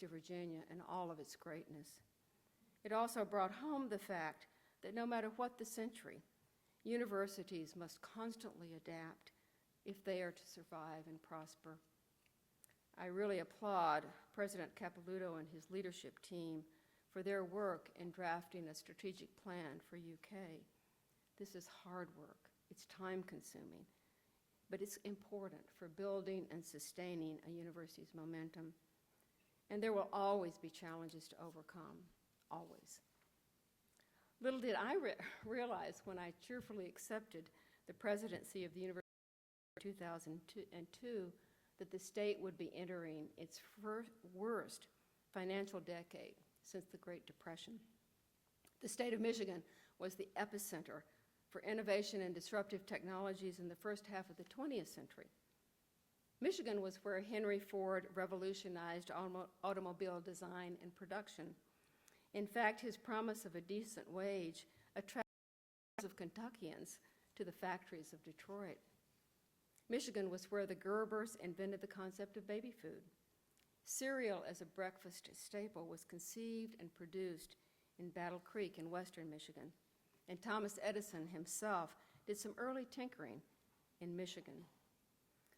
University of Virginia in all of its greatness. It also brought home the fact that no matter what the century, universities must constantly adapt if they are to survive and prosper. I really applaud President Capilouto and his leadership team for their work in drafting a strategic plan for UK. This is hard work. It's time-consuming, but it's important for building and sustaining a university's momentum. And there will always be challenges to overcome, always. Little did I realize when I cheerfully accepted the presidency of the University in 2002 that the state would be entering its worst financial decade since the Great Depression. The state of Michigan was the epicenter for innovation and disruptive technologies in the first half of the 20th century. Michigan was where Henry Ford revolutionized automobile design and production. In fact, his promise of a decent wage attracted millions of Kentuckians to the factories of Detroit. Michigan was where the Gerbers invented the concept of baby food. Cereal as a breakfast staple was conceived and produced in Battle Creek in western Michigan. And Thomas Edison himself did some early tinkering in Michigan.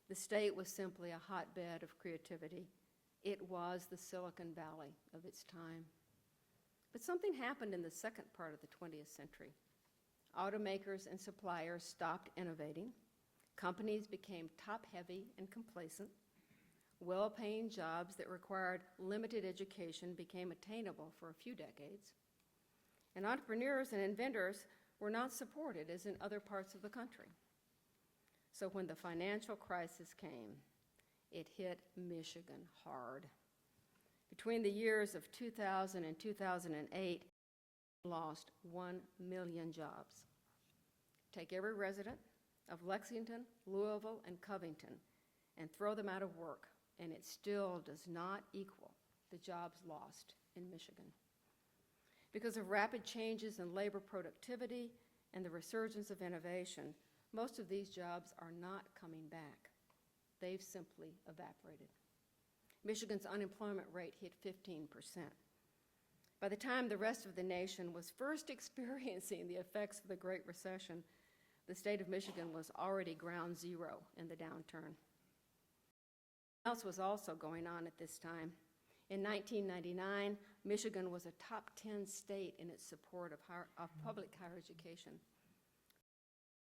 The state was simply a hotbed of creativity. It was the Silicon Valley of its time. But something happened in the second part of the 20th century. Automakers and suppliers stopped innovating. Companies became top-heavy and complacent. Well-paying jobs that required limited education became attainable for a few decades. And entrepreneurs and inventors were not supported as in other parts of the country. So when the financial crisis came, it hit Michigan hard. Between the years of 2000 and 2008, we lost 1 million jobs. Take every resident of Lexington, Louisville, and Covington and throw them out of work, and it still does not equal the jobs lost in Michigan. Because of rapid changes in labor productivity and the resurgence of innovation, most of these jobs are not coming back. They've simply evaporated. Michigan's unemployment rate hit 15%. By the time the rest of the nation was first experiencing the effects of the Great Recession, the state of Michigan was already ground zero in the downturn. What else was also going on at this time? In 1999, Michigan was a top 10 state in its support of public higher education.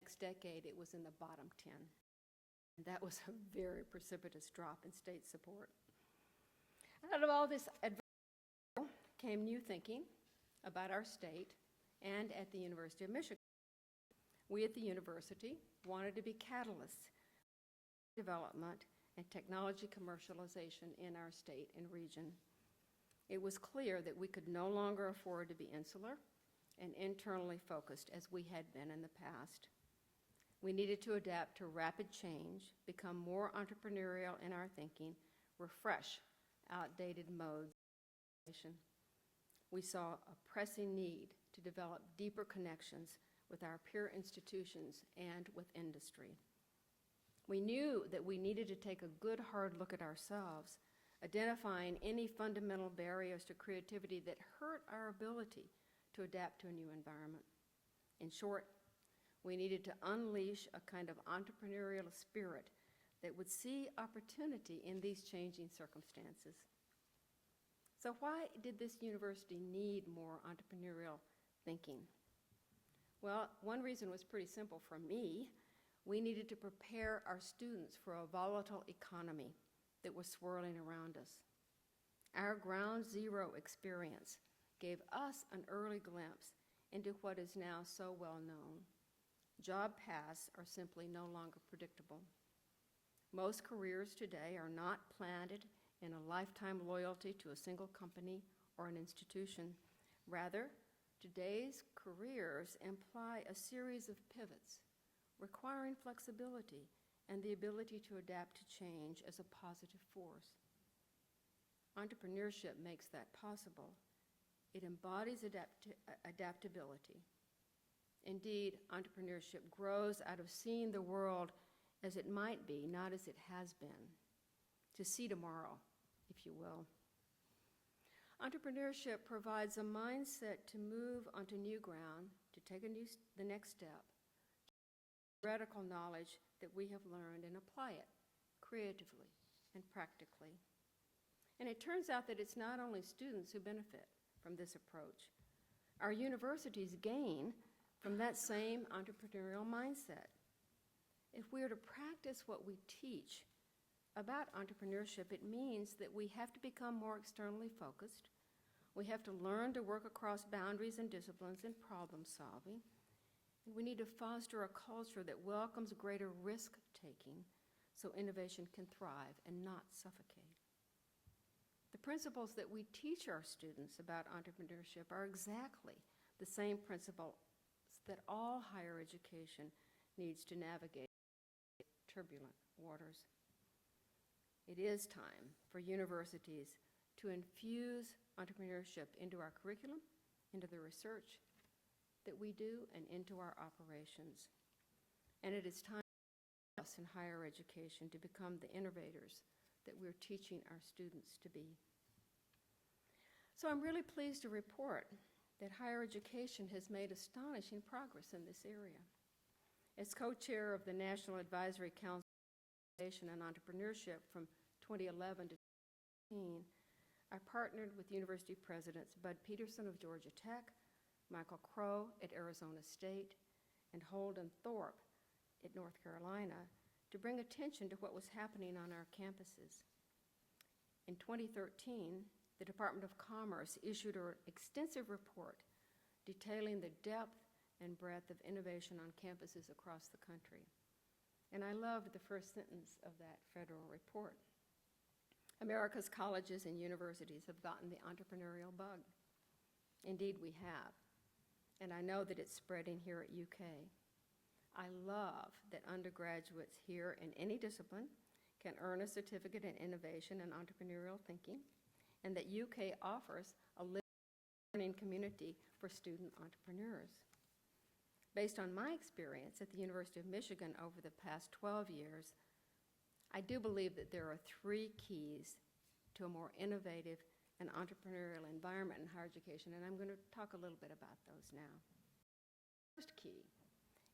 Next decade, it was in the bottom 10. And that was a very precipitous drop in state support. Out of all this adversity came new thinking about our state and at the University of Michigan. We at the university wanted to be catalysts for development and technology commercialization in our state and region. It was clear that we could no longer afford to be insular and internally focused as we had been in the past. We needed to adapt to rapid change, become more entrepreneurial in our thinking, refresh outdated modes of communication. We saw a pressing need to develop deeper connections with our peer institutions and with industry. We knew that we needed to take a good hard look at ourselves, identifying any fundamental barriers to creativity that hurt our ability to adapt to a new environment. In short, we needed to unleash a kind of entrepreneurial spirit that would see opportunity in these changing circumstances. So why did this university need more entrepreneurial thinking? Well, one reason was pretty simple for me. We needed to prepare our students for a volatile economy that was swirling around us. Our ground zero experience gave us an early glimpse into what is now so well known. Job paths are simply no longer predictable. Most careers today are not planted in a lifetime loyalty to a single company or an institution. Rather, today's careers imply a series of pivots, requiring flexibility and the ability to adapt to change as a positive force. Entrepreneurship makes that possible. It embodies adaptability. Indeed, entrepreneurship grows out of seeing the world as it might be, not as it has been. To see tomorrow, if you will. Entrepreneurship provides a mindset to move onto new ground, to take the next step, theoretical knowledge that we have learned and apply it creatively and practically. And it turns out that it's not only students who benefit from this approach. Our universities gain from that same entrepreneurial mindset. If we are to practice what we teach about entrepreneurship, it means that we have to become more externally focused. We have to learn to work across boundaries and disciplines in problem solving. And we need to foster a culture that welcomes greater risk-taking so innovation can thrive and not suffocate. The principles that we teach our students about entrepreneurship are exactly the same principles that all higher education needs to navigate turbulent waters. It is time for universities to infuse entrepreneurship into our curriculum, into the research that we do, and into our operations. And it is time for us in higher education to become the innovators that we're teaching our students to be. So I'm really pleased to report that higher education has made astonishing progress in this area. As co-chair of the National Advisory Council on Innovation and Entrepreneurship from 2011 to 2015, I partnered with university presidents Bud Peterson of Georgia Tech, Michael Crow at Arizona State, and Holden Thorpe at North Carolina to bring attention to what was happening on our campuses. In 2013, the Department of Commerce issued an extensive report detailing the depth and breadth of innovation on campuses across the country. And I loved the first sentence of that federal report. America's colleges and universities have gotten the entrepreneurial bug. Indeed, we have. And I know that it's spreading here at UK. I love that undergraduates here in any discipline can earn a certificate in innovation and entrepreneurial thinking, and that UK offers a learning community for student entrepreneurs. Based on my experience at the University of Michigan over the past 12 years, I do believe that there are 3 keys to a more innovative and entrepreneurial environment in higher education, and I'm going to talk a little bit about those now. The first key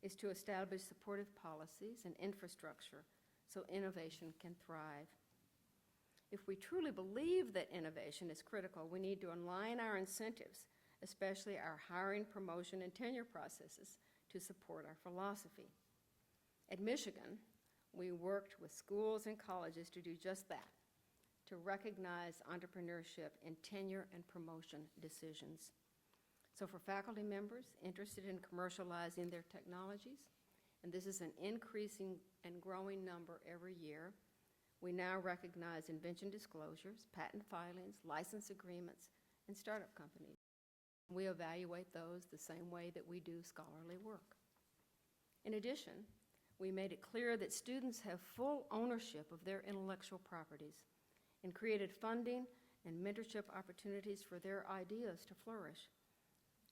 is to establish supportive policies and infrastructure so innovation can thrive. If we truly believe that innovation is critical, we need to align our incentives, especially our hiring, promotion, and tenure processes, to support our philosophy. At Michigan, we worked with schools and colleges to do just that, to recognize entrepreneurship in tenure and promotion decisions. So for faculty members interested in commercializing their technologies, and this is an increasing and growing number every year, we now recognize invention disclosures, patent filings, license agreements, and startup companies. We evaluate those the same way that we do scholarly work. In addition, we made it clear that students have full ownership of their intellectual properties and created funding and mentorship opportunities for their ideas to flourish.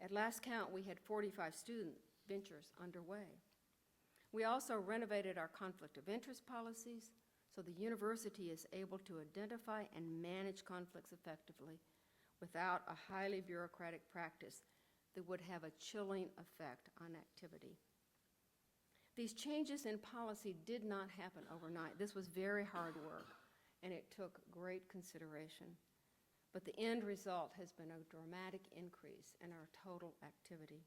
At last count, we had 45 student ventures underway. We also renovated our conflict of interest policies, so the university is able to identify and manage conflicts effectively without a highly bureaucratic practice that would have a chilling effect on activity. These changes in policy did not happen overnight. This was very hard work, and it took great consideration. But the end result has been a dramatic increase in our total activity.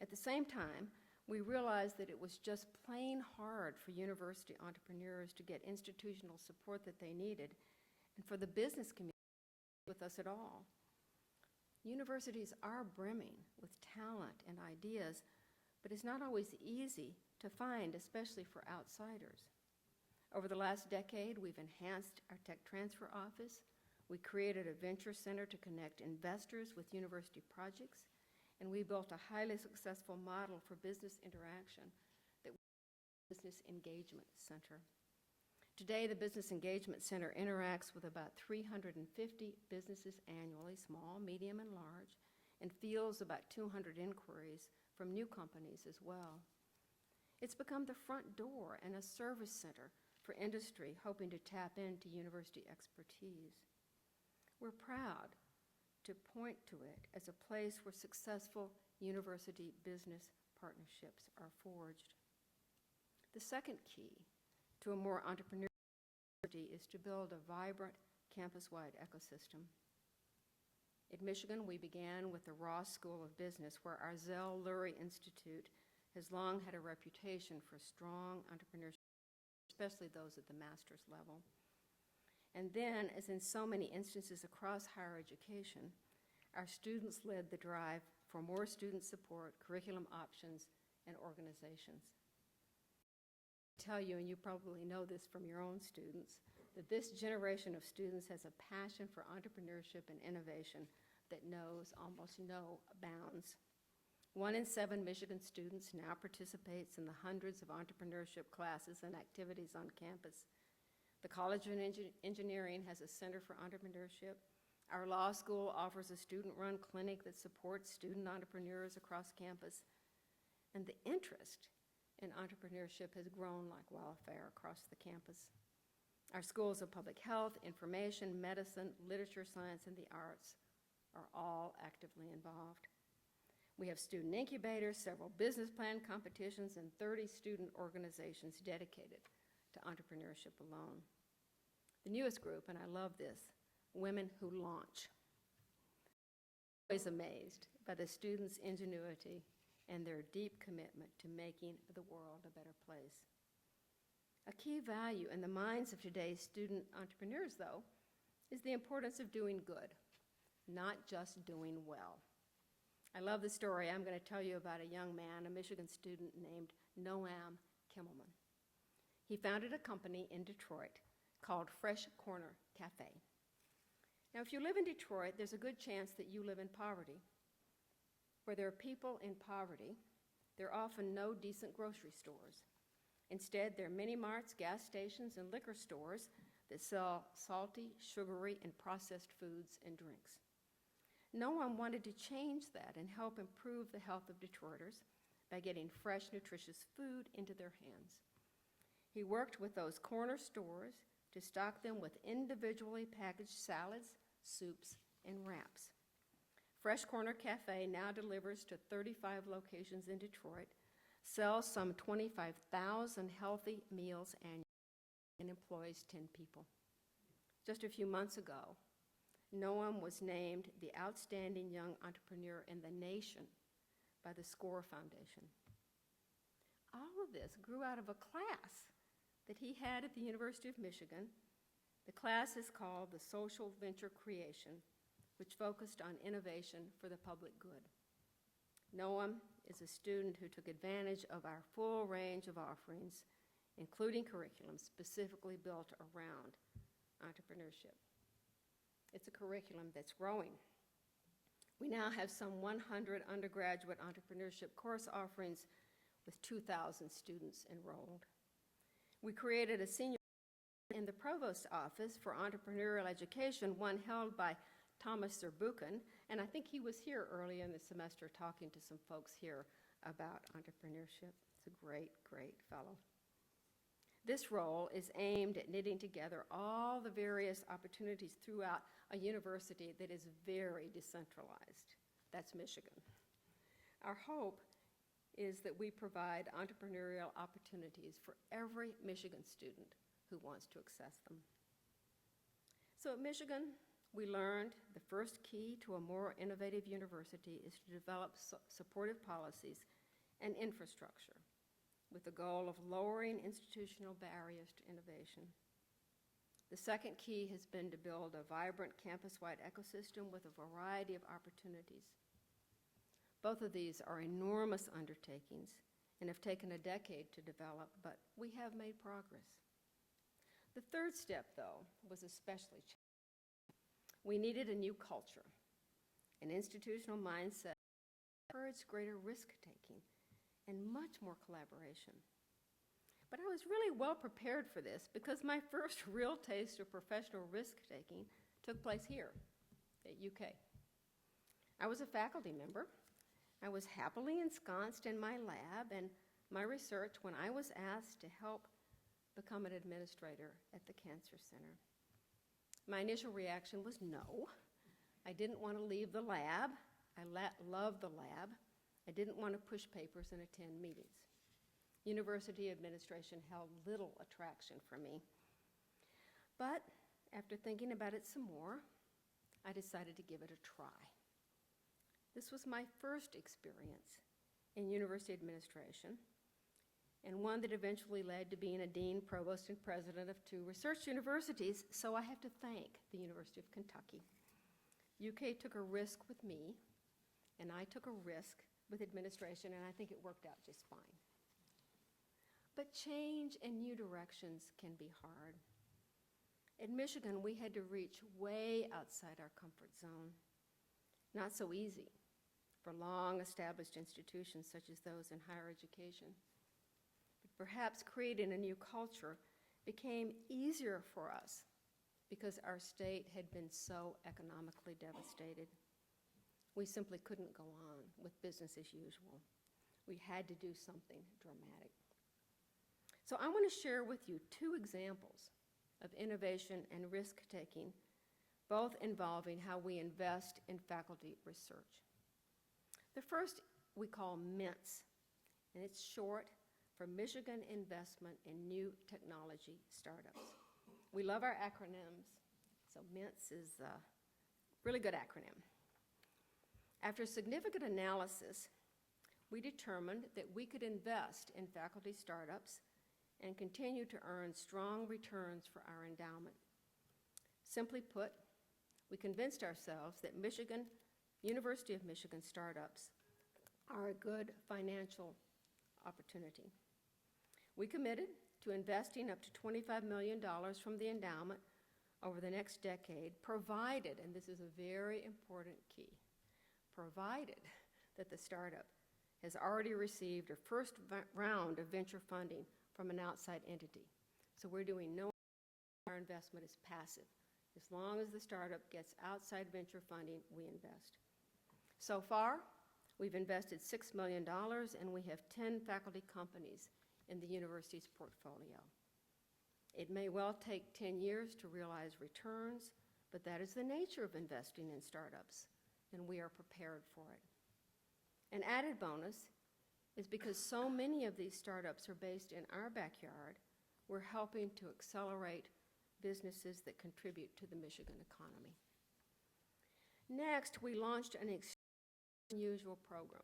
At the same time, we realized that it was just plain hard for university entrepreneurs to get institutional support that they needed, and for the business community with us at all. Universities are brimming with talent and ideas, but it's not always easy to find, especially for outsiders. Over the last decade, we've enhanced our tech transfer office. We created a venture center to connect investors with university projects, and we built a highly successful model for business interaction that we call the Business Engagement Center. Today, the Business Engagement Center interacts with about 350 businesses annually, small, medium, and large, and fields about 200 inquiries from new companies as well. It's become the front door and a service center for industry hoping to tap into university expertise. We're proud to point to it as a place where successful university business partnerships are forged. The second key to a more entrepreneurial university is to build a vibrant campus-wide ecosystem. At Michigan, we began with the Ross School of Business, where our Zell Lurie Institute has long had a reputation for strong entrepreneurship, especially those at the master's level. And then, as in so many instances across higher education, our students led the drive for more student support, curriculum options, and organizations. I tell you, and you probably know this from your own students, that this generation of students has a passion for entrepreneurship and innovation that knows almost no bounds. 1 in 7 Michigan students now participates in the hundreds of entrepreneurship classes and activities on campus. The College of Engineering has a Center for Entrepreneurship. Our law school offers a student-run clinic that supports student entrepreneurs across campus. And the interest in entrepreneurship has grown like wildfire across the campus. Our schools of public health, information, medicine, literature, science, and the arts are all actively involved. We have student incubators, several business plan competitions, and 30 student organizations dedicated to entrepreneurship alone. The newest group, and I love this, Women Who Launch. I'm always amazed by the students' ingenuity and their deep commitment to making the world a better place. A key value in the minds of today's student entrepreneurs, though, is the importance of doing good, not just doing well. I love the story I'm going to tell you about a young man, a Michigan student named Noam Kimmelman. He founded a company in Detroit called Fresh Corner Cafe. Now, if you live in Detroit, there's a good chance that you live in poverty. Where there are people in poverty, there are often no decent grocery stores. Instead, there are mini-marts, gas stations, and liquor stores that sell salty, sugary, and processed foods and drinks. Noam wanted to change that and help improve the health of Detroiters by getting fresh, nutritious food into their hands. He worked with those corner stores to stock them with individually packaged salads, soups, and wraps. Fresh Corner Cafe now delivers to 35 locations in Detroit, sells some 25,000 healthy meals annually, and employs 10 people. Just a few months ago, Noam was named the Outstanding Young Entrepreneur in the Nation by the SCORE Foundation. All of this grew out of a class that he had at the University of Michigan. The class is called the Social Venture Creation, which focused on innovation for the public good. Noam is a student who took advantage of our full range of offerings, including curriculum specifically built around entrepreneurship. It's a curriculum that's growing. We now have some 100 undergraduate entrepreneurship course offerings with 2,000 students enrolled. We created a senior in the provost's office for entrepreneurial education, one held by Thomas Zerbuchen, and I think he was here early in the semester talking to some folks here about entrepreneurship. It's a great, great fellow. This role is aimed at knitting together all the various opportunities throughout a university that is very decentralized. That's Michigan. Our hope is that we provide entrepreneurial opportunities for every Michigan student who wants to access them. So at Michigan, we learned the first key to a more innovative university is to develop supportive policies and infrastructure with the goal of lowering institutional barriers to innovation. The second key has been to build a vibrant campus-wide ecosystem with a variety of opportunities. Both of these are enormous undertakings and have taken a decade to develop, but we have made progress. The third step, though, was especially challenging. We needed a new culture, an institutional mindset that encouraged greater risk-taking and much more collaboration. But I was really well prepared for this because my first real taste of professional risk-taking took place here at UK. I was a faculty member. I was happily ensconced in my lab and my research when I was asked to help become an administrator at the Cancer Center. My initial reaction was no, I didn't want to leave the lab. I loved the lab. I didn't want to push papers and attend meetings. University administration held little attraction for me. But after thinking about it some more, I decided to give it a try. This was my first experience in university administration, and one that eventually led to being a dean, provost, and president of 2 research universities, so I have to thank the University of Kentucky. UK took a risk with me, and I took a risk with administration, and I think it worked out just fine. But change and new directions can be hard. At Michigan, we had to reach way outside our comfort zone. Not so easy for long-established institutions such as those in higher education. But perhaps creating a new culture became easier for us because our state had been so economically devastated. We simply couldn't go on with business as usual. We had to do something dramatic. So I want to share with you 2 examples of innovation and risk-taking, both involving how we invest in faculty research. The first we call MINTS, and it's short for Michigan Investment in New Technology Startups. We love our acronyms, so MINTS is a really good acronym. After significant analysis, we determined that we could invest in faculty startups and continue to earn strong returns for our endowment. Simply put, we convinced ourselves that University of Michigan startups are a good financial opportunity. We committed to investing up to $25 million from the endowment over the next decade, provided, and this is a very important key, provided that the startup has already received a first round of venture funding from an outside entity. So we're doing no, our investment is passive. As long as the startup gets outside venture funding, we invest. So far, we've invested $6 million, and we have 10 faculty companies in the university's portfolio. It may well take 10 years to realize returns, but that is the nature of investing in startups, and we are prepared for it. An added bonus is because so many of these startups are based in our backyard, we're helping to accelerate businesses that contribute to the Michigan economy. Next, we launched an unusual program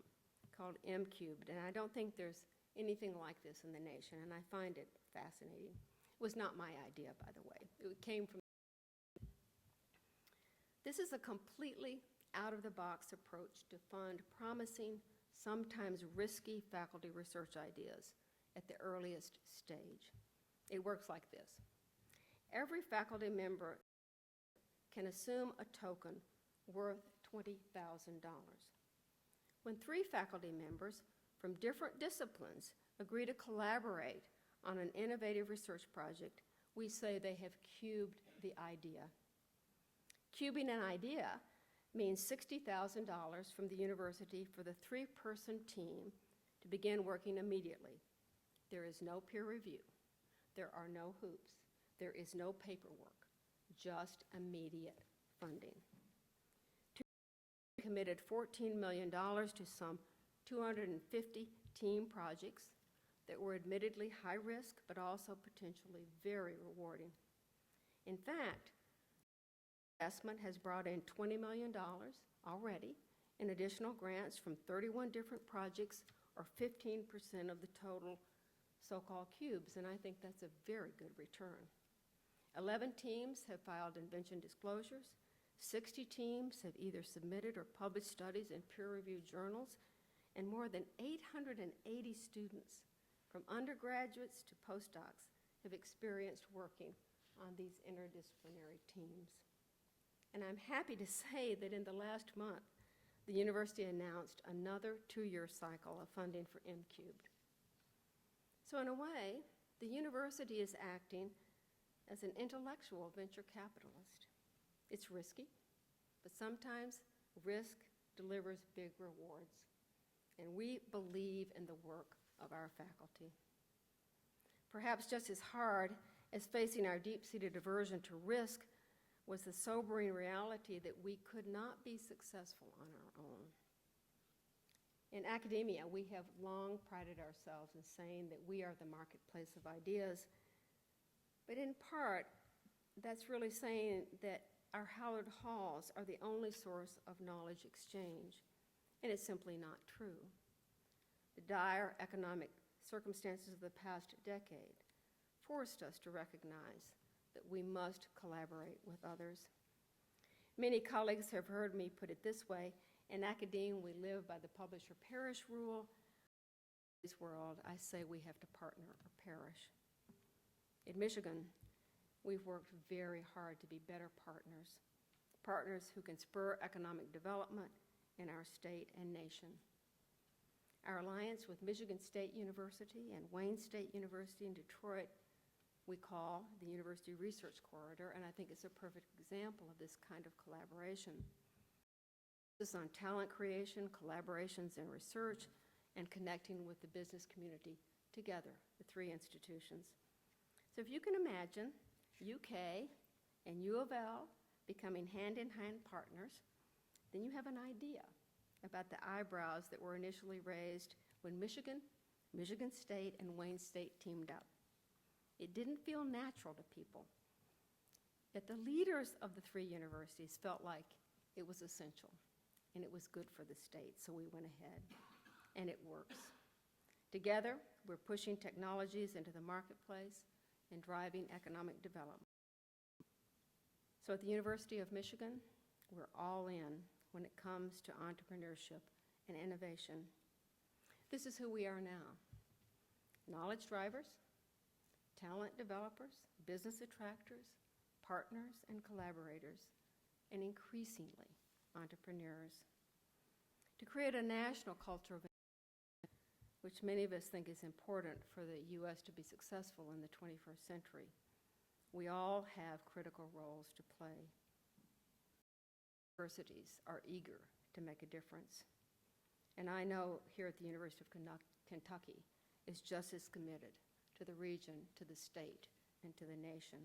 called M-Cubed, and I don't think there's anything like this in the nation, and I find it fascinating. It was not my idea, by the way. It came from. This is a completely out-of-the-box approach to fund promising, sometimes risky faculty research ideas at the earliest stage. It works like this. Every faculty member can assume a token worth $20,000. When 3 faculty members from different disciplines agree to collaborate on an innovative research project, we say they have cubed the idea. Cubing an idea means $60,000 from the university for the 3-person team to begin working immediately. There is no peer review. There are no hoops. There is no paperwork, just immediate funding. We committed $14 million to some 250 team projects that were admittedly high risk, but also potentially very rewarding. In fact, investment has brought in $20 million already in additional grants from 31 different projects, or 15% of the total so-called cubes, and I think that's a very good return. 11 teams have filed invention disclosures. 60 teams have either submitted or published studies in peer-reviewed journals, and more than 880 students, from undergraduates to postdocs, have experienced working on these interdisciplinary teams. And I'm happy to say that in the last month, the university announced another 2-year cycle of funding for M-Cubed. So in a way, the university is acting as an intellectual venture capitalist. It's risky, but sometimes risk delivers big rewards. And we believe in the work of our faculty. Perhaps just as hard as facing our deep-seated aversion to risk was the sobering reality that we could not be successful on our own. In academia, we have long prided ourselves in saying that we are the marketplace of ideas, but in part, that's really saying that our hallowed halls are the only source of knowledge exchange, and it's simply not true. The dire economic circumstances of the past decade forced us to recognize that we must collaborate with others. Many colleagues have heard me put it this way: in academia, we live by the publish-or-perish rule. In this world, I say we have to partner or perish. In Michigan, we've worked very hard to be better partners, partners who can spur economic development in our state and nation. Our alliance with Michigan State University and Wayne State University in Detroit, we call the University Research Corridor, and I think it's a perfect example of this kind of collaboration. This is on talent creation, collaborations in research, and connecting with the business community together, the three institutions. So if you can imagine UK and U of L becoming hand-in-hand partners, then you have an idea about the eyebrows that were initially raised when Michigan State, and Wayne State teamed up. It didn't feel natural to people, yet the leaders of the three universities felt like it was essential, and it was good for the state, so we went ahead, and it works. Together, we're pushing technologies into the marketplace and driving economic development. So at the University of Michigan, we're all in when it comes to entrepreneurship and innovation. This is who we are now: knowledge drivers, talent developers, business attractors, partners and collaborators, and increasingly, entrepreneurs. To create a national culture of innovation, which many of us think is important for the U.S. to be successful in the 21st century, we all have critical roles to play. Universities are eager to make a difference, and I know here at the University of Kentucky is just as committed to the region, to the state, and to the nation.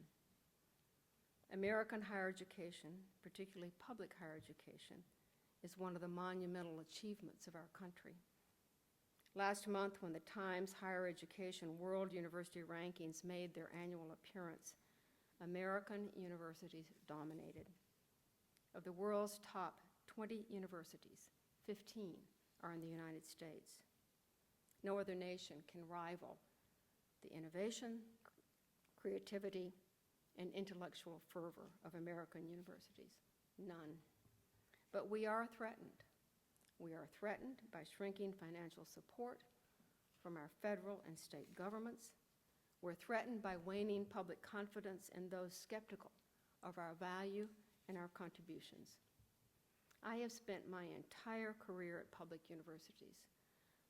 American higher education, particularly public higher education, is one of the monumental achievements of our country. Last month, when the Times Higher Education World University Rankings made their annual appearance, American universities dominated. Of the world's top 20 universities, 15 are in the United States. No other nation can rival the innovation, creativity, and intellectual fervor of American universities. None. But we are threatened. We are threatened by shrinking financial support from our federal and state governments. We're threatened by waning public confidence in those skeptical of our value and our contributions. I have spent my entire career at public universities,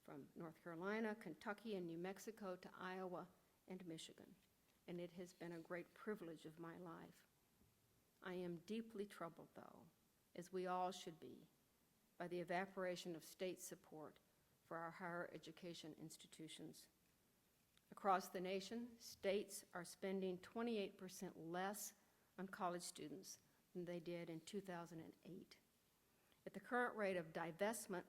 from North Carolina, Kentucky, and New Mexico to Iowa and Michigan, and it has been a great privilege of my life. I am deeply troubled, though, as we all should be, by the evaporation of state support for our higher education institutions. Across the nation, states are spending 28% less on college students than they did in 2008. At the current rate of divestment,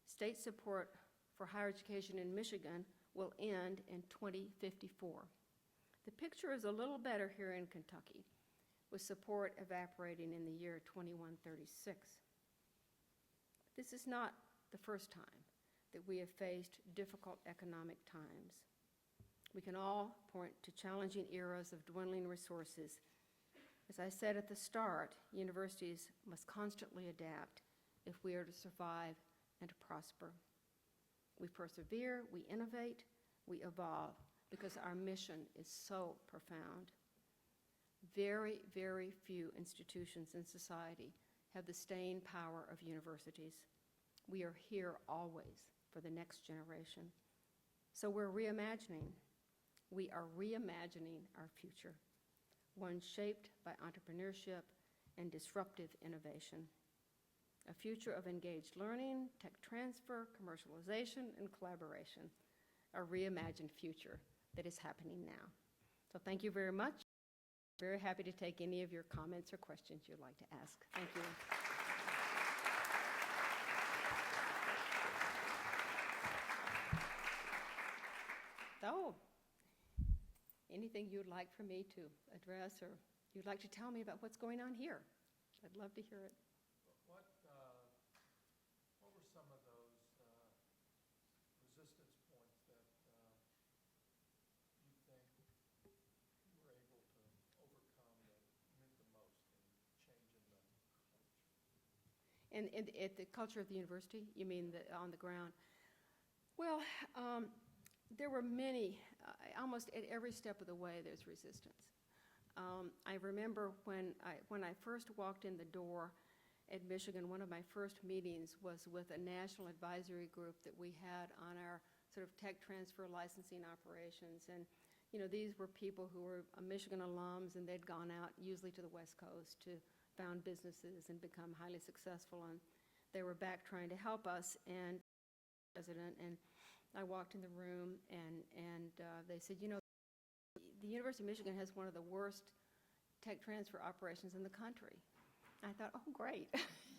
state support for higher education in Michigan will end in 2054. The picture is a little better here in Kentucky, with support evaporating in the year 2136. This is not the first time that we have faced difficult economic times. We can all point to challenging eras of dwindling resources. As I said at the start, universities must constantly adapt if we are to survive and to prosper. We persevere, we innovate, we evolve, because our mission is so profound. Very, very few institutions in society have the staying power of universities. We are here always for the next generation. So we're reimagining. We are reimagining our future, one shaped by entrepreneurship and disruptive innovation. A future of engaged learning, tech transfer, commercialization, and collaboration. A reimagined future that is happening now. So thank you very much. Very happy to take any of your comments or questions you'd like to ask. Thank you. So, anything you'd like for me to address or you'd like to tell me about what's going on here? I'd love to hear it. What were some of those resistance points that you think you were able to overcome that meant the most in changing the culture? And at the culture of the university, you mean on the ground? Well, there were many, almost at every step of the way there's resistance. I remember when I first walked in the door at Michigan, one of my first meetings was with a national advisory group that we had on our sort of tech transfer licensing operations. And, you know, these were people who were Michigan alums, and they'd gone out usually to the West Coast to found businesses and become highly successful. And they were back trying to help us. And I walked in the room, and they said, you know, the University of Michigan has one of the worst tech transfer operations in the country. I thought, oh, great.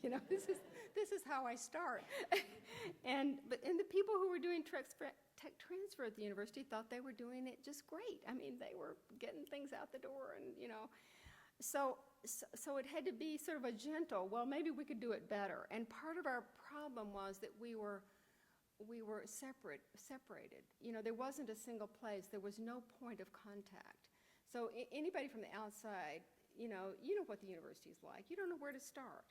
You know, this is how I start. And the people who were doing tech transfer at the university thought they were doing it just great. I mean, they were getting things out the door, and, you know. So it had to be sort of a gentle, well, maybe we could do it better. And part of our problem was that we were separated. You know, there wasn't a single place. There was no point of contact. So anybody from the outside, you know what the university's like. You don't know where to start.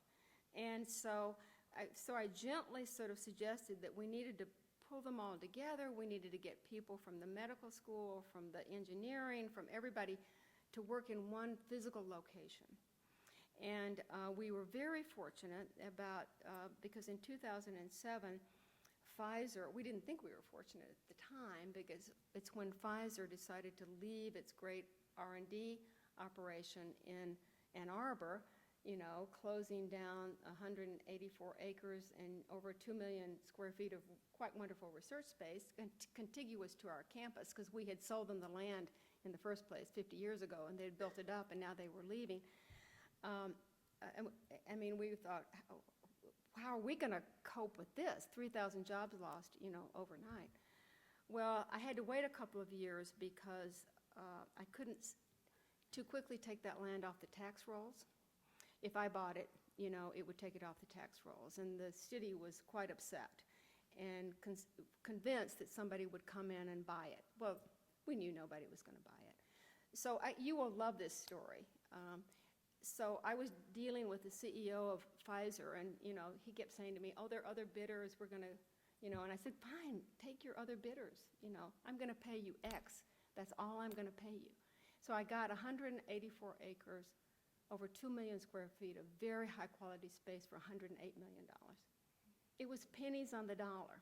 And so I gently sort of suggested that we needed to pull them all together. We needed to get people from the medical school, from the engineering, from everybody to work in one physical location. And we were very fortunate because in 2007, Pfizer, we didn't think we were fortunate at the time because it's when Pfizer decided to leave its great R&D operation in Ann Arbor, you know, closing down 184 acres and over 2 million square feet of quite wonderful research space contiguous to our campus because we had sold them the land in the first place 50 years ago, and they'd built it up, and now they were leaving. I mean, we thought, how are we going to cope with this? 3,000 jobs lost, you know, overnight. Well, I had to wait a couple of years because I couldn't too quickly take that land off the tax rolls. If I bought it, you know, it would take it off the tax rolls. And the city was quite upset and convinced that somebody would come in and buy it. Well, we knew nobody was going to buy it. So you will love this story. So I was dealing with the CEO of Pfizer, and, you know, he kept saying to me, oh, there are other bidders, we're going to, you know, and I said, fine, take your other bidders, you know, I'm going to pay you X. That's all I'm going to pay you. So I got 184 acres, over 2 million square feet of very high-quality space for $108 million. It was pennies on the dollar,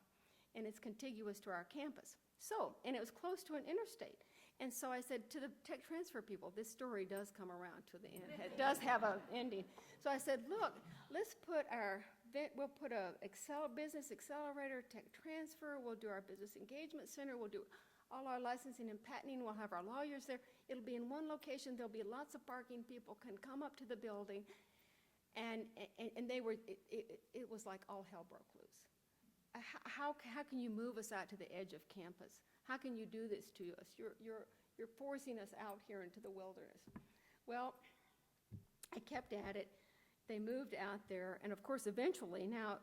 and it's contiguous to our campus. So, and it was close to an interstate. And so I said to the tech transfer people, this story does come around to the end. It does have an ending. So I said, look, we'll put a business accelerator, tech transfer, we'll do our business engagement center, we'll do all our licensing and patenting, we'll have our lawyers there. It'll be in one location, there'll be lots of parking, people can come up to the building. And it was like all hell broke loose. How can you move us out to the edge of campus? How can you do this to us? You're forcing us out here into the wilderness. Well, I kept at it. They moved out there, and of course, eventually, now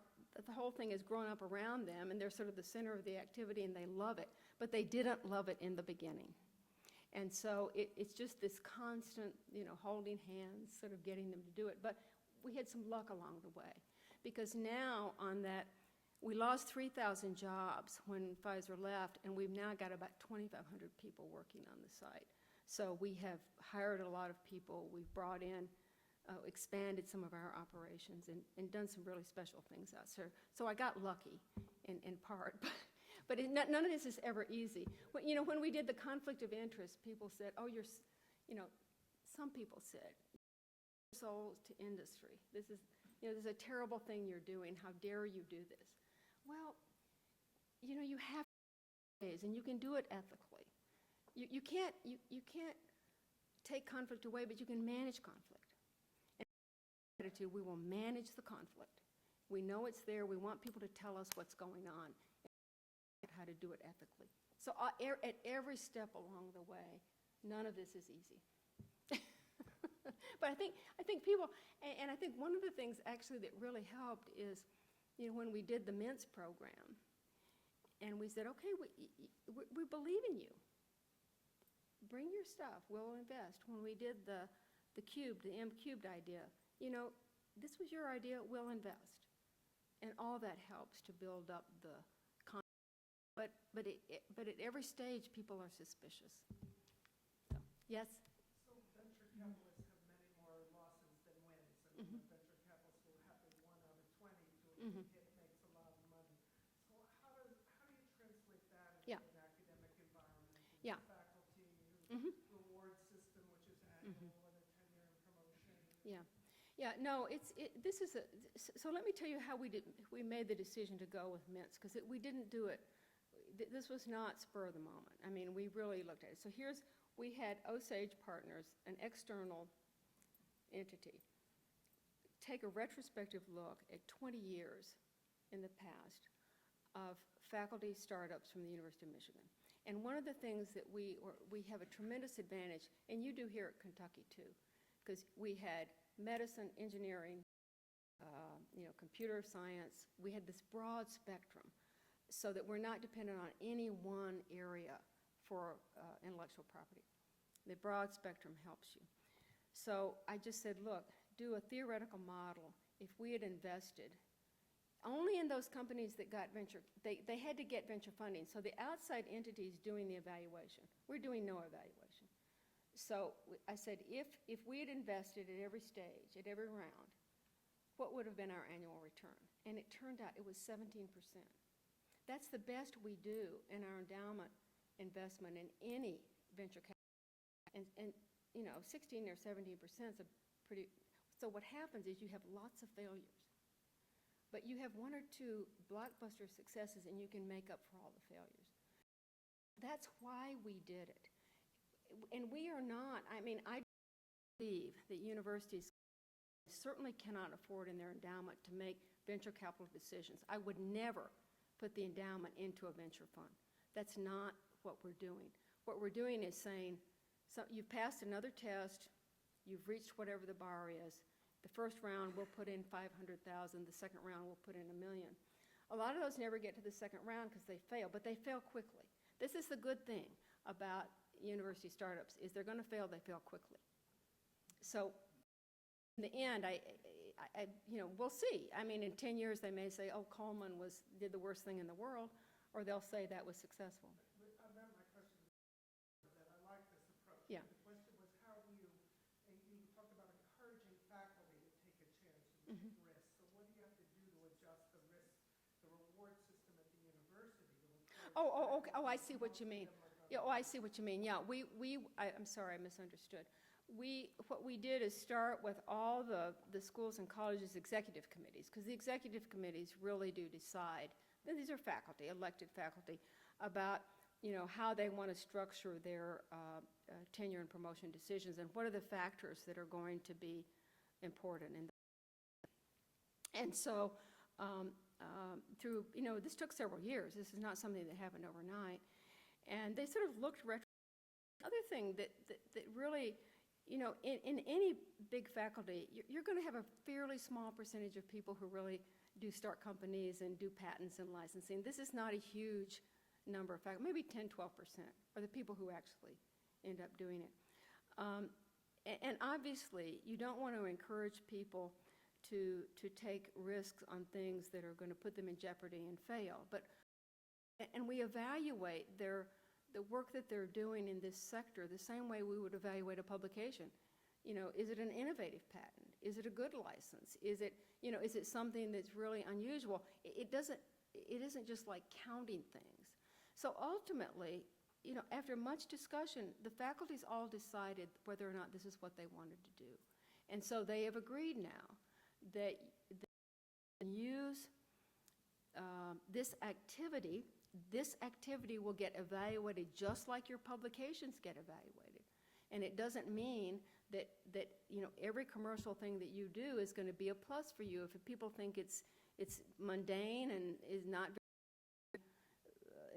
the whole thing has grown up around them, and they're sort of the center of the activity, and they love it. But they didn't love it in the beginning. And so it's just this constant, you know, holding hands, sort of getting them to do it. But we had some luck along the way, because now on that, we lost 3,000 jobs when Pfizer left, and we've now got about 2,500 people working on the site. So we have hired a lot of people. We've brought in, expanded some of our operations, and done some really special things out there. So I got lucky in part. But none of this is ever easy. You know, when we did the conflict of interest, people said, oh, some people said, souls to industry. This is a terrible thing you're doing. How dare you do this? Well, you know, you have ways, and you can do it ethically. You can't take conflict away, but you can manage conflict. And attitude, we will manage the conflict. We know it's there. We want people to tell us what's going on and how to do it ethically. So at every step along the way, none of this is easy. But I think people, and I think one of the things actually that really helped is, when we did the Mints program, and we said, okay, we believe in you. Bring your stuff, we'll invest. When we did the M cubed idea, this was your idea, we'll invest. And all that helps to build up the confidence. But at every stage, people are suspicious. So, yes? So venture capitalists have many more losses than wins. I mean, a venture capitalist will happen 1 out of 20 to a hit makes a lot of money. So how do you translate that into an academic environment? Yeah. Faculty, reward system, which is annual, and a tenure and promotion. Yeah, no, so let me tell you how we made the decision to go with Mints, because we didn't do it, this was not spur of the moment. I mean, we really looked at it. So we had Osage Partners, an external entity, take a retrospective look at 20 years in the past of faculty startups from the University of Michigan. And one of the things that we have a tremendous advantage, and you do here at Kentucky too, because we had medicine, engineering, computer science. We had this broad spectrum so that we're not dependent on any one area for intellectual property. The broad spectrum helps you. So I just said, look, do a theoretical model. If we had invested only in those companies that got they had to get venture funding. So the outside entities doing the evaluation, we're doing no evaluation. So I said, if we had invested at every stage, at every round, what would have been our annual return? And it turned out it was 17%. That's the best we do in our endowment investment in any venture capital. And 16 or 17% is a pretty, so what happens is you have lots of failures. But you have 1 or 2 blockbuster successes and you can make up for all the failures. That's why we did it. And we are not, I believe that universities certainly cannot afford in their endowment to make venture capital decisions. I would never put the endowment into a venture fund. That's not what we're doing. What we're doing is saying, so you've passed another test, you've reached whatever the bar is. The first round we'll put in 500,000, the second round we'll put in $1 million. A lot of those never get to the second round because they fail, but they fail quickly. This is the good thing about university startups, is they're going to fail, they fail quickly. So in the end, we'll see. I mean, in 10 years they may say, oh, Coleman did the worst thing in the world, or they'll say that was successful. My question is that I like this approach. Yeah. The question was, how do you talked about encouraging faculty to take a chance and take risks. So what do you have to do to adjust the reward system at the university to encourage Okay. I see what you mean. Yeah, I see what you mean. Yeah, I'm sorry, I misunderstood. What we did is start with all the schools and colleges' executive committees, because the executive committees really do decide, and these are faculty, elected faculty, about how they want to structure their tenure and promotion decisions and what are the factors that are going to be important. And so through, this took several years. This is not something that happened overnight. And they sort of looked retro. Other thing that really, in any big faculty, you're going to have a fairly small percentage of people who really do start companies and do patents and licensing. This is not a huge number of faculty, maybe 10, 12% are the people who actually end up doing it. And obviously, you don't want to encourage people to take risks on things that are going to put them in jeopardy and fail. And we evaluate the work that they're doing in this sector the same way we would evaluate a publication. Is it an innovative patent? Is it a good license? Is it something that's really unusual? It isn't just like counting things. So ultimately, after much discussion, the faculty's all decided whether or not this is what they wanted to do. And so they have agreed now that they use this activity. This activity will get evaluated just like your publications get evaluated. And it doesn't mean that every commercial thing that you do is going to be a plus for you. If people think it's mundane and is not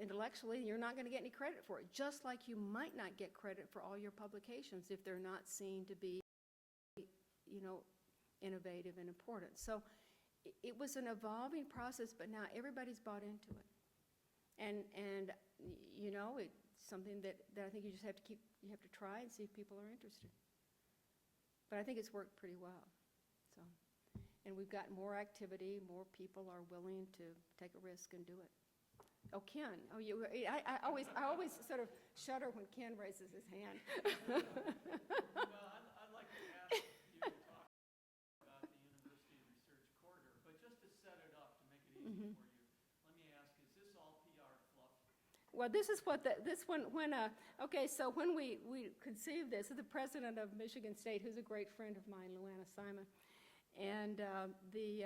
intellectually, you're not going to get any credit for it. Just like you might not get credit for all your publications if they're not seen to be, innovative and important. So it was an evolving process, but now everybody's bought into it. And it's something that I think you just have to try and see if people are interested. But I think it's worked pretty well. So, and we've got more activity, more people are willing to take a risk and do it. Oh, Ken. Oh, I always sort of shudder when Ken raises his hand. Well, I'd like to ask you to talk about the University Research Corridor, but just to set it up, to make it easy for you, let me ask, is this all PR fluff? Well, this is what so when we conceived this, the president of Michigan State, who's a great friend of mine, Luana Simon, and the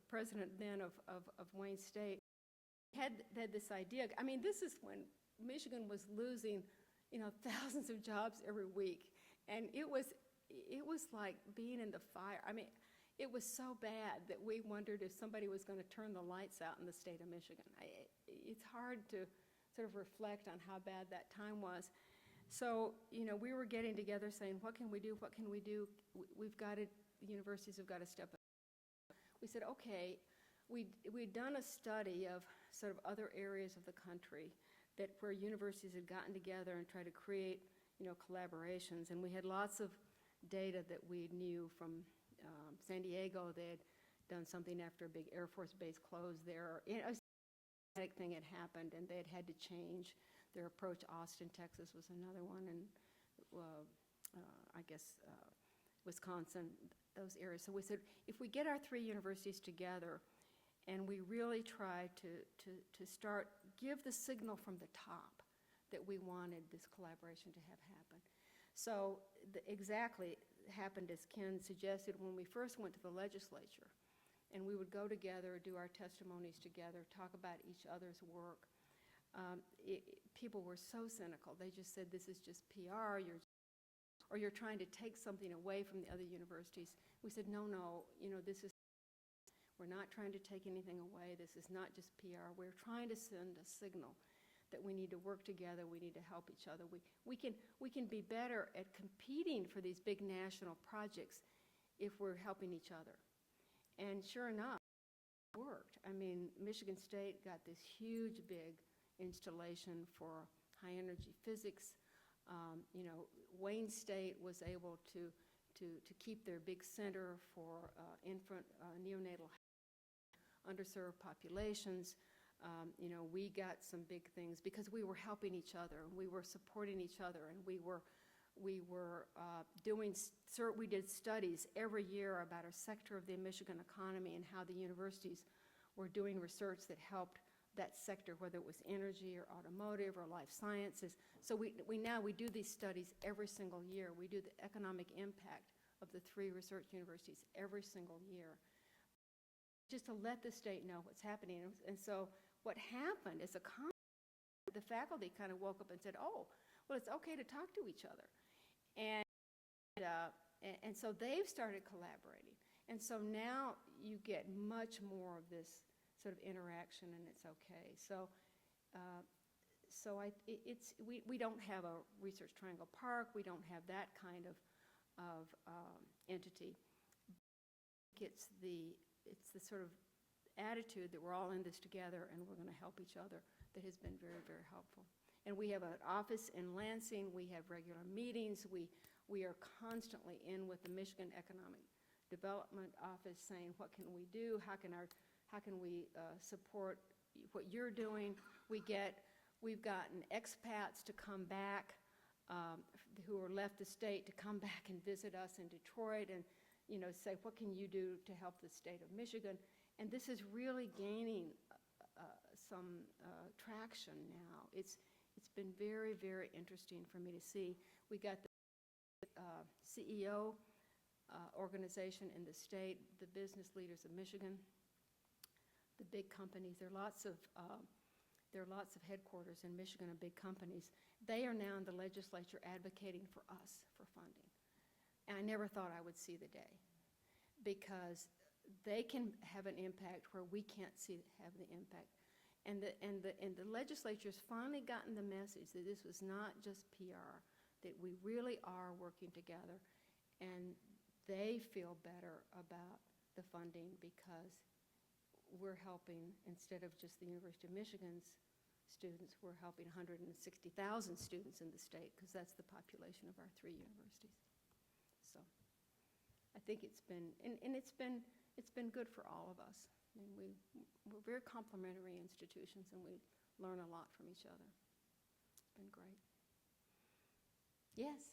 president then of Wayne State, had this idea. I mean, this is when Michigan was losing, thousands of jobs every week, and it was like being in the fire. I mean, it was so bad that we wondered if somebody was going to turn the lights out in the state of Michigan. It's hard to sort of reflect on how bad that time was. So, we were getting together saying, what can we do? What can we do? We've got to, the universities have got to step up. We said, okay, we'd done a study of sort of other areas of the country where universities had gotten together and tried to create, collaborations. And we had lots of data that we knew from San Diego. They had done something after a big Air Force base closed there. A dramatic thing had happened, and they had to change their approach. Austin, Texas was another one, and I guess Wisconsin, those areas. So we said, if we get our three universities together and we really try to start, give the signal from the top that we wanted this collaboration to have happen. So exactly happened as Ken suggested when we first went to the legislature, and we would go together, do our testimonies together, talk about each other's work. People were so cynical. They just said, this is just PR, or you're trying to take something away from the other universities. We said, no, we're not trying to take anything away. This is not just PR. We're trying to send a signal that we need to work together. We need to help each other. We can be better at competing for these big national projects if we're helping each other. And sure enough, it worked. I mean, Michigan State got this huge, big installation for high-energy physics. Wayne State was able to keep their big center for infant neonatal underserved populations. We got some big things because we were helping each other, and we were supporting each other, and we did studies every year about a sector of the Michigan economy and how the universities were doing research that helped that sector, whether it was energy or automotive or life sciences. So we do these studies every single year. We do the economic impact of the three research universities every single year, just to let the state know what's happening. And so what happened is the faculty kind of woke up and said, oh, well, it's okay to talk to each other. And so they've started collaborating. And so now you get much more of this sort of interaction, and it's okay. So we don't have a Research Triangle Park. We don't have that kind of entity. It's the sort of attitude that we're all in this together and we're going to help each other that has been very, very helpful. And we have an office in Lansing. We have regular meetings. We are constantly in with the Michigan Economic Development Office saying, what can we do? How can we support what you're doing? We've gotten expats to come back who are left the state to come back and visit us in Detroit and say, what can you do to help the state of Michigan? And this is really gaining some traction now. It's been very, very interesting for me to see. We got the CEO organization in the state, the business leaders of Michigan, the big companies. There are lots of There are lots of headquarters in Michigan of big companies. They are now in the legislature advocating for us for funding. And I never thought I would see the day, because they can have an impact where we can't have the impact. And the legislature's finally gotten the message that this was not just PR, that we really are working together, and they feel better about the funding because we're helping, instead of just the University of Michigan's students, we're helping 160,000 students in the state, because that's the population of our 3 universities. So I think it's been, and it's been good for all of us. I mean, we're very complementary institutions, and we learn a lot from each other. It's been great. Yes?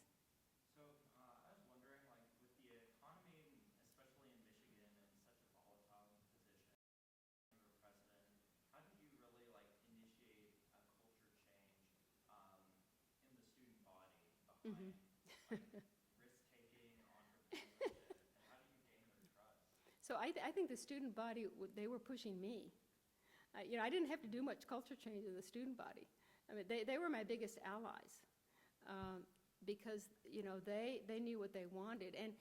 So I was wondering, like, with the economy, especially in Michigan, in such a volatile position, you were president, how did you really, like, initiate a culture change in the student body behind, like, risk-taking, entrepreneurship, and how did you gain their trust? So I think the student body, they were pushing me. I didn't have to do much culture change in the student body. I mean, they were my biggest allies, because they knew what they wanted. And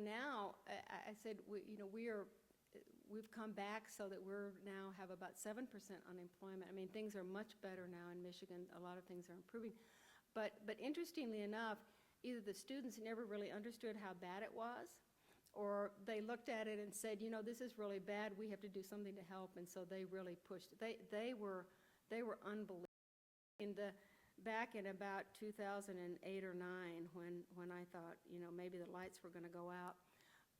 now I said we've come back so that we're now have about 7% unemployment. I mean, things are much better now in Michigan. A lot of things are improving. But interestingly enough, either the students never really understood how bad it was, or they looked at it and said, this is really bad, we have to do something to help, and so they really pushed. They were unbelievable. Back in about 2008 or 9, when I thought, maybe the lights were going to go out,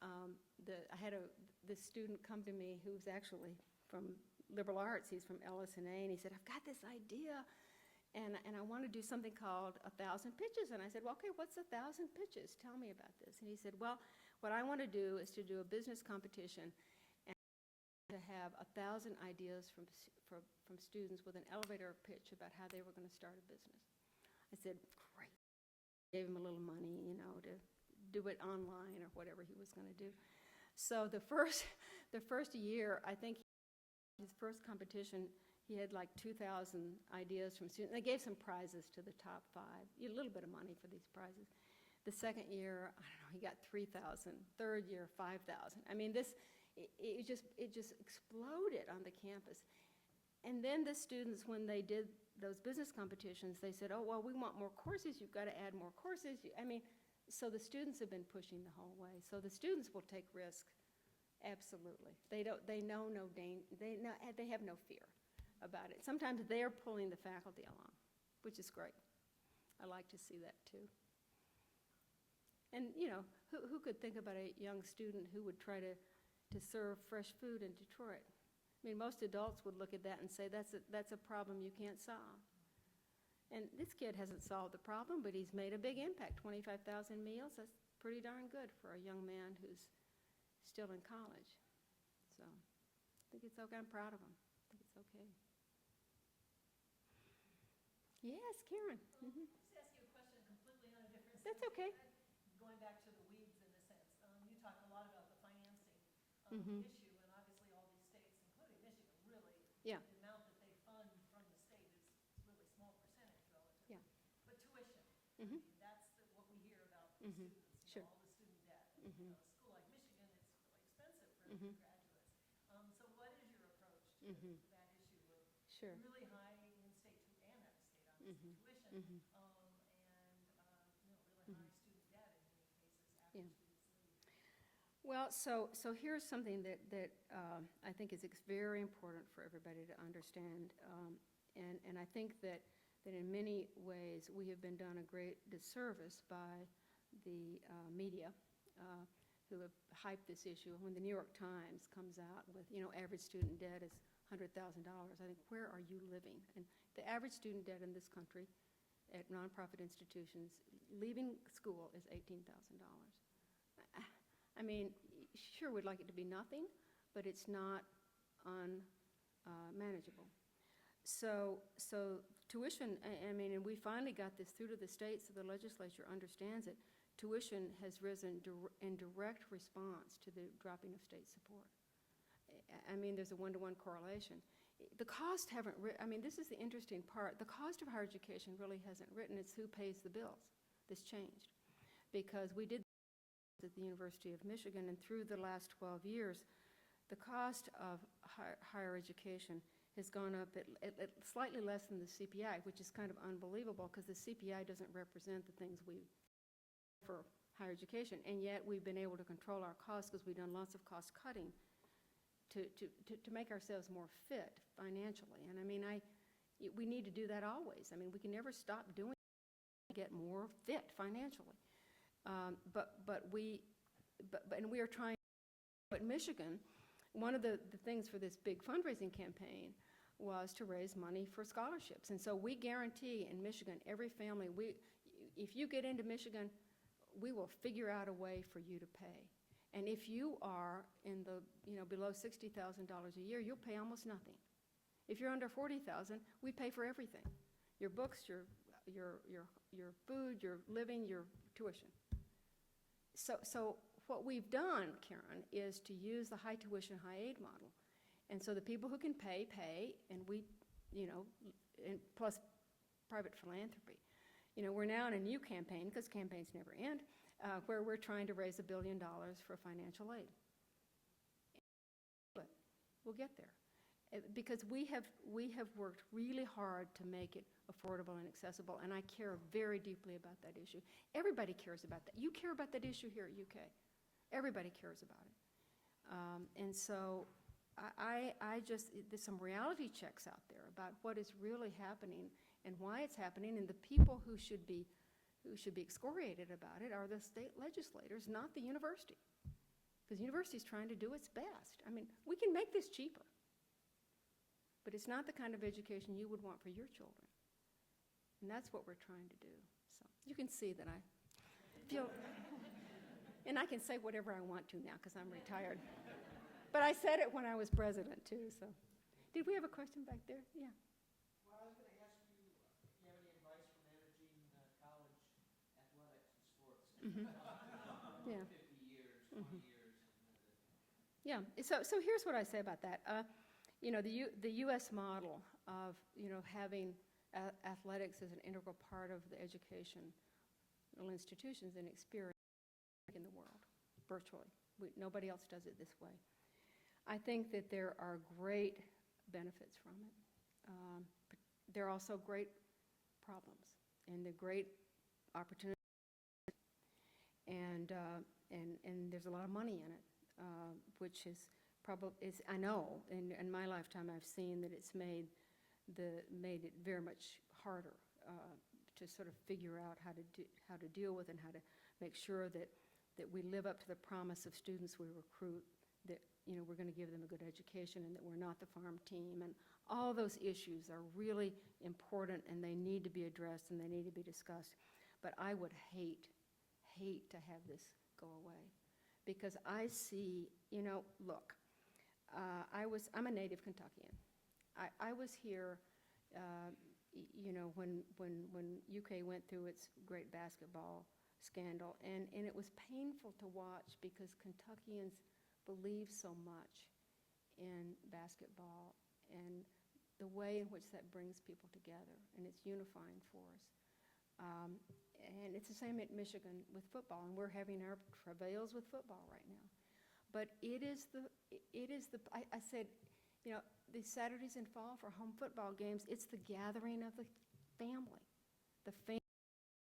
I had this student come to me who's actually from liberal arts. He's from LS&A, and he said, I've got this idea, and I want to do something called 1,000 Pitches. And I said, well, okay, what's 1,000 pitches? Tell me about this. And he said, well, what I want to do is to do a business competition and to have 1,000 ideas from students with an elevator pitch about how they were going to start a business. I said, great. Gave him a little money, to do it online or whatever he was going to do. So the first year, I think his first competition, he had like 2,000 ideas from students. They gave some prizes to the top 5, a little bit of money for these prizes. The second year, I don't know, he got 3,000. Third year, 5,000. I mean, it just exploded on the campus. And then the students, when they did those business competitions, they said, oh, well, we want more courses. You've got to add more courses. So the students have been pushing the whole way. So the students will take risk, absolutely. They know no danger. They have no fear about it. Sometimes they're pulling the faculty along, which is great. I like to see that too. And who could think about a young student who would try to serve fresh food in Detroit? I mean, most adults would look at that and say, that's a problem you can't solve. And this kid hasn't solved the problem, but he's made a big impact. 25,000 meals, that's pretty darn good for a young man who's still in college. So I think it's okay. I'm proud of him. I think it's okay. Yes, Karen. Well, I'll just ask you a question completely on a different That's subject. okay. Going back to the weeds in a sense, you talk a lot about the financing Mhm. issue, and obviously all these states, including Michigan, really, Yeah. the amount that they fund from the state is really small percentage relative. Yeah. But tuition, Mhm. That's what we hear about the Mhm. students, Sure. all the student debt. And, Mhm. a school like Michigan, it's really expensive for Mhm. graduates. So what is your approach to Mhm. that issue with Sure. really high in-state and out-of-state, Mhm. obviously, tuition, Mhm. and really Mhm. high student debt in many cases after Yeah. students leave? Well, so here's something that I think is very important for everybody to understand, and I think that in many ways we have been done a great disservice by the media, who have hyped this issue. When the New York Times comes out with, average student debt is $100,000, I think, where are you living? And the average student debt in this country at nonprofit institutions leaving school is $18,000. I mean, sure, we'd like it to be nothing, but it's not unmanageable. So tuition, and we finally got this through to the state, so the legislature understands it. Tuition has risen in direct response to the dropping of state support. I mean, there's a one-to-one correlation. the cost haven't, I mean, this is the interesting part. The cost of higher education really hasn't written. It's who pays the bills. This changed. Because we did at the University of Michigan, and through the last 12 years, the cost of higher education has gone up at slightly less than the CPI, which is kind of unbelievable because the CPI doesn't represent the things we for higher education, and yet we've been able to control our costs because we've done lots of cost cutting to make ourselves more fit financially. And I mean, we need to do that always. I mean, we can never stop doing it to get more fit financially. And we are trying. At Michigan, one of the things for this big fundraising campaign was to raise money for scholarships. And so we guarantee in Michigan, every family, if you get into Michigan, we will figure out a way for you to pay. And if you are in the, below $60,000 a year, you'll pay almost nothing. If you're under $40,000, we pay for everything. Your books, your food, your living, your tuition. So what we've done, Karen, is to use the high tuition, high aid model. And so the people who can pay, and we, and plus private philanthropy. We're now in a new campaign, because campaigns never end, where we're trying to raise $1 billion for financial aid. But we'll get there. Because we have worked really hard to make it affordable and accessible, and I care very deeply about that issue. Everybody cares about that. You care about that issue here at UK. Everybody cares about it. And so there's some reality checks out there about what is really happening and why it's happening, and the people who should be excoriated about it are the state legislators, not the university. Because the university is trying to do its best. I mean, we can make this cheaper, but it's not the kind of education you would want for your children. And that's what we're trying to do. So you can see that I feel, and I can say whatever I want to now because I'm retired. But I said it when I was president too, so. Did we have a question back there? Yeah. Well, I was going to ask you if you have any advice for managing college athletics and sports. Yeah. 50 years, 20 years. Yeah, so here's what I say about that. The U.S. model of, having athletics as an integral part of the educational institutions and experience in the world, virtually. Nobody else does it this way. I think that there are great benefits from it. There are also great problems, and the great opportunities, and there's a lot of money in it, which is I know in my lifetime I've seen that it's made it very much harder to sort of figure out how to deal with and how to make sure that we live up to the promise of students we recruit, that we're going to give them a good education and that we're not the farm team, and all those issues are really important and they need to be addressed and they need to be discussed. But I would hate to have this go away, because I see, look, I'm a native Kentuckian. I was here, when UK went through its great basketball scandal, and it was painful to watch because Kentuckians believe so much in basketball and the way in which that brings people together, and it's unifying for us. And it's the same at Michigan with football, and we're having our travails with football right now. But I said, these Saturdays in fall for home football games, it's the gathering of the family. The family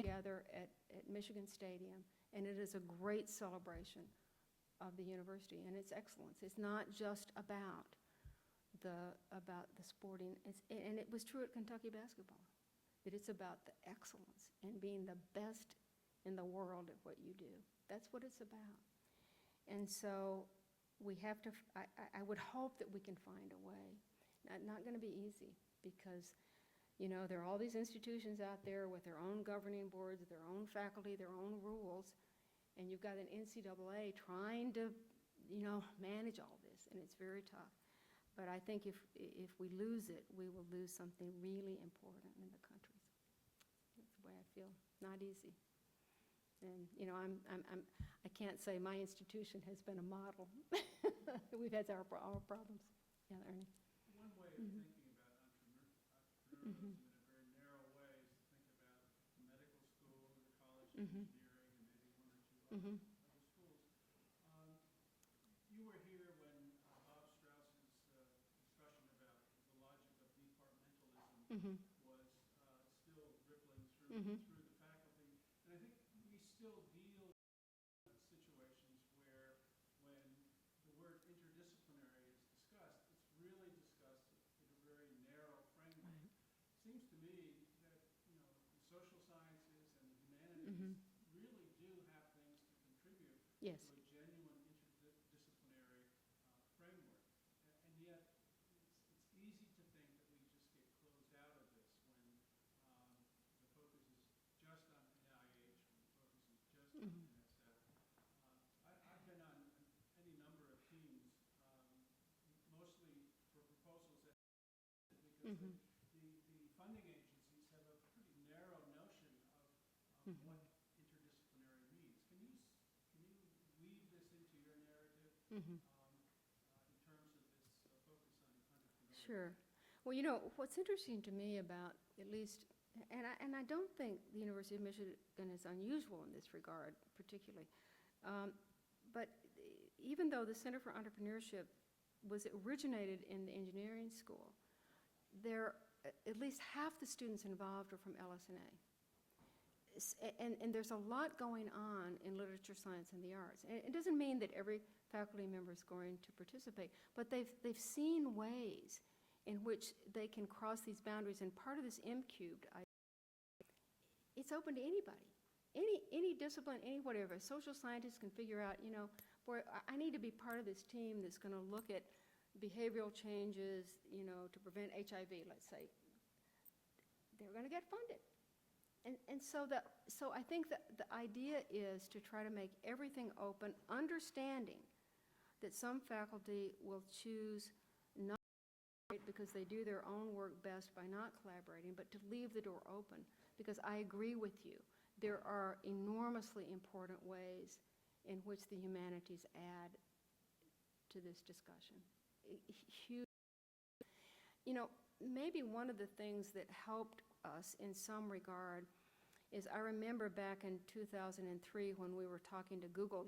together at Michigan Stadium, and it is a great celebration of the university and its excellence. It's not just about the sporting, and it was true at Kentucky basketball, that it's about the excellence and being the best in the world at what you do. That's what it's about. And so we have to, I would hope that we can find a way. Not going to be easy, because there are all these institutions out there with their own governing boards, their own faculty, their own rules, and you've got an NCAA trying to, manage all this, and it's very tough. But I think if we lose it, we will lose something really important in the country. That's the way I feel. Not easy. And I can't say my institution has been a model. We've had our problems. Yeah, Ernie. one way of Mhm. thinking about entrepreneurialism Mhm. in a very narrow way is to think about the medical school or the college of Mhm. engineering and maybe one or two Mhm. other schools. Um, you were here when Bob Strauss's discussion about the logic of departmentalism Mhm. was still rippling Mhm. through the faculty. And I think we still deal with situations where when the word interdisciplinary is discussed, it's really discussed in a very narrow framework. Right. Seems to me that, the social sciences and the Mhm. humanities really do have things to contribute Yes. to a genuine interdisciplinary framework. And yet, it's easy to think that we just get closed out of this when the focus is just on NIH, when the focus is just on Mhm. NSF. I've been on any number of teams, mostly for proposals that because Mhm. the funding agencies have a pretty narrow notion of Mhm. what interdisciplinary means. Can you weave this into your narrative Mhm. in terms of this focus on entrepreneurial? Sure. Well, what's interesting to me about at least, and I don't think the University of Michigan is unusual in this regard, particularly, but even though the Center for Entrepreneurship was originated in the engineering school, at least half the students involved are from LS&A. And there's a lot going on in literature, science, and the arts. And it doesn't mean that every faculty member is going to participate, but they've seen ways in which they can cross these boundaries. And part of this M-cubed, it's open to anybody. Any discipline, any whatever. A social scientist can figure out, boy, I need to be part of this team that's going to look at behavioral changes, to prevent HIV, let's say. They're going to get funded. And so I think that the idea is to try to make everything open, understanding that some faculty will choose not to collaborate because they do their own work best by not collaborating, but to leave the door open. Because I agree with you, there are enormously important ways in which the humanities add to this discussion. Huge. Maybe one of the things that helped us in some regard is I remember back in 2003 when we were talking to Google.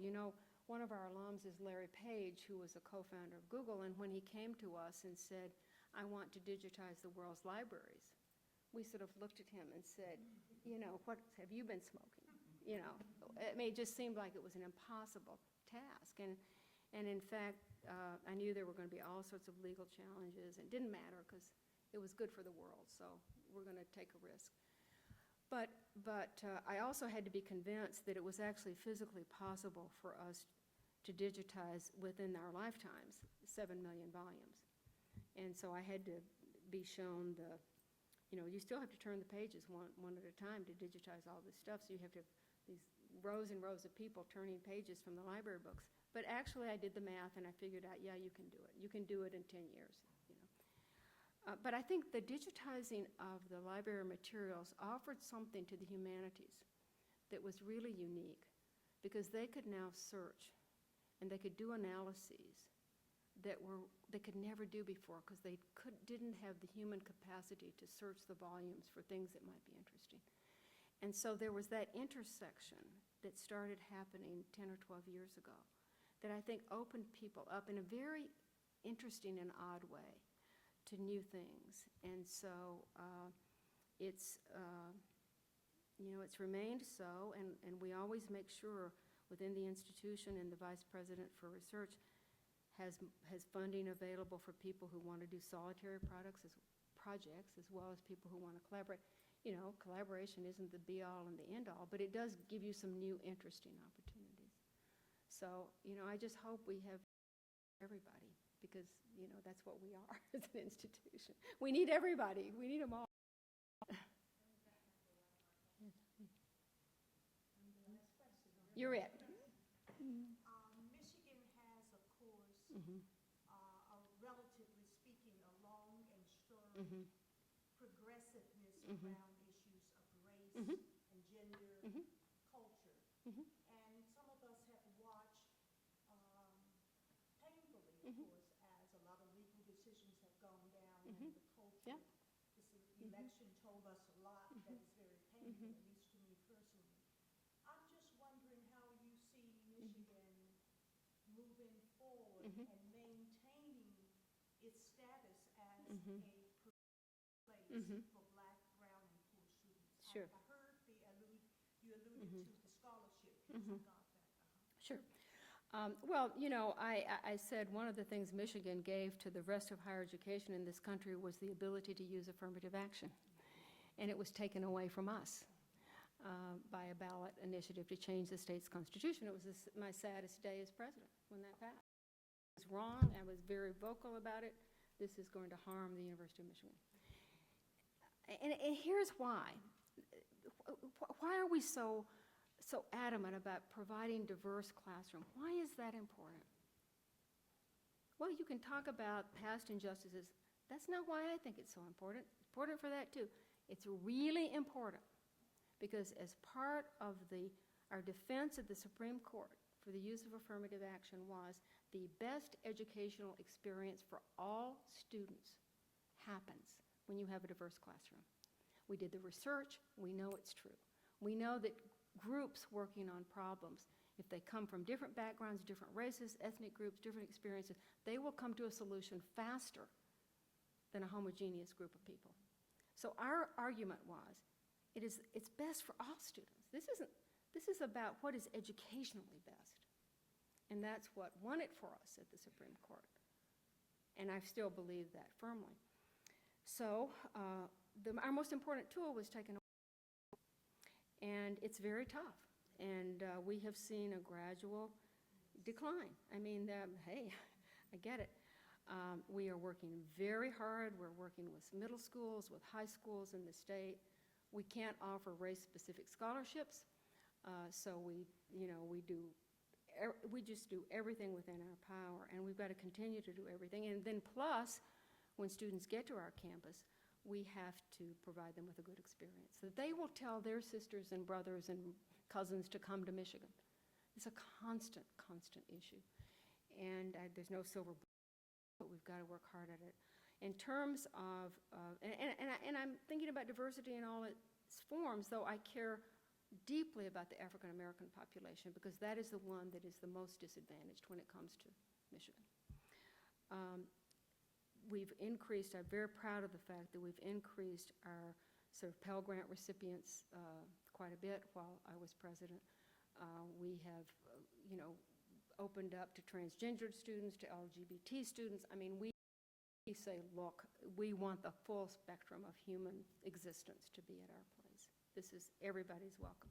One of our alums is Larry Page, who was a co-founder of Google, and when he came to us and said, I want to digitize the world's libraries, we sort of looked at him and said, what have you been smoking? It just seemed like it was an impossible task. And in fact, I knew there were going to be all sorts of legal challenges. It didn't matter because it was good for the world, so we're going to take a risk. But I also had to be convinced that it was actually physically possible for us to digitize within our lifetimes 7 million volumes. And so I had to be shown you still have to turn the pages one at a time to digitize all this stuff. So you have to have these rows and rows of people turning pages from the library books. But actually I did the math and I figured out, yeah, you can do it. You can do it in 10 years. But I think the digitizing of the library materials offered something to the humanities that was really unique, because they could now search and they could do analyses that they could never do before, because they didn't have the human capacity to search the volumes for things that might be interesting. And so there was that intersection that started happening 10 or 12 years ago that I think opened people up in a very interesting and odd way to new things. And so it's remained so, and we always make sure within the institution, and the vice president for research has funding available for people who want to do solitary projects as well as people who want to collaborate. Collaboration isn't the be-all and the end-all, but it does give you some new interesting opportunities. So, I just hope we have everybody, because, that's what we are as an institution. We need everybody. We need them all. You're it. Michigan has, of course, Mm-hmm. relatively speaking, a long and storied Mm-hmm. progressiveness Mhm. around issues of race Mhm. and gender, Mhm. culture. Mhm. And some of us have watched painfully, of Mhm. course, as a lot of legal decisions have gone down Mhm. the culture. Yeah. This election told us a lot that is very painful, at least to me personally. I'm just wondering how you see Michigan moving forward Mhm. and maintaining its status as Mhm. a place Mhm. for black, brown, and poor students. Sure. I heard you alluded Mhm. to the scholarship piece. Mhm. I got that. Sure. Well, you know, I said one of the things Michigan gave to the rest of higher education in this country was the ability to use affirmative action. And it was taken away from us by a ballot initiative to change the state's constitution. It was my saddest day as president when that passed. It was wrong. I was very vocal about it. This is going to harm the University of Michigan. And here's why. Why are we so adamant about providing diverse classroom? Why is that important? Well, you can talk about past injustices. That's not why I think it's so important. It's important for that too. It's really important because as part of our defense at the Supreme Court for the use of affirmative action was the best educational experience for all students happens when you have a diverse classroom. We did the research. We know it's true. We know that groups working on problems, if they come from different backgrounds, different races, ethnic groups, different experiences, they will come to a solution faster than a homogeneous group of people. So our argument was, it's best for all students. This is about what is educationally best. And that's what won it for us at the Supreme Court. And I still believe that firmly. So our most important tool was taken away. And it's very tough. And we have seen a gradual decline. I mean, hey, I get it. We are working very hard. We're working with middle schools, with high schools in the state. We can't offer race-specific scholarships, so we just do everything within our power, and we've got to continue to do everything. And then plus, when students get to our campus, we have to provide them with a good experience, so that they will tell their sisters and brothers and cousins to come to Michigan. It's a constant issue, and there's no silver bullet, but we've got to work hard at it. In terms of, and I'm thinking about diversity in all its forms, though I care deeply about the African American population because that is the one that is the most disadvantaged when it comes to Michigan. We've increased, I'm very proud of the fact that we've increased our sort of Pell Grant recipients quite a bit while I was president. We have, opened up to transgender students, to LGBT students. I mean, we say, look, we want the full spectrum of human existence to be at our place. This is everybody's welcome.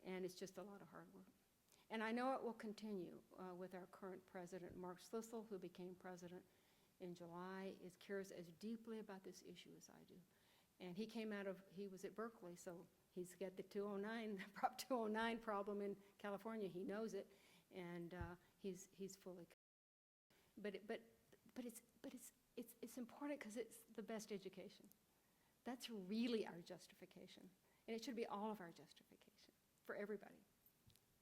And it's just a lot of hard work. And I know it will continue with our current president, Mark Schlissel, who became president in July, cares as deeply about this issue as I do. And he was at Berkeley, so he's got the 209, Prop 209 problem in California. He knows it, and he's fully. But it's important because it's the best education. That's really our justification, and it should be all of our justification for everybody.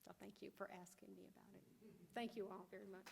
So thank you for asking me about it. Thank you all very much.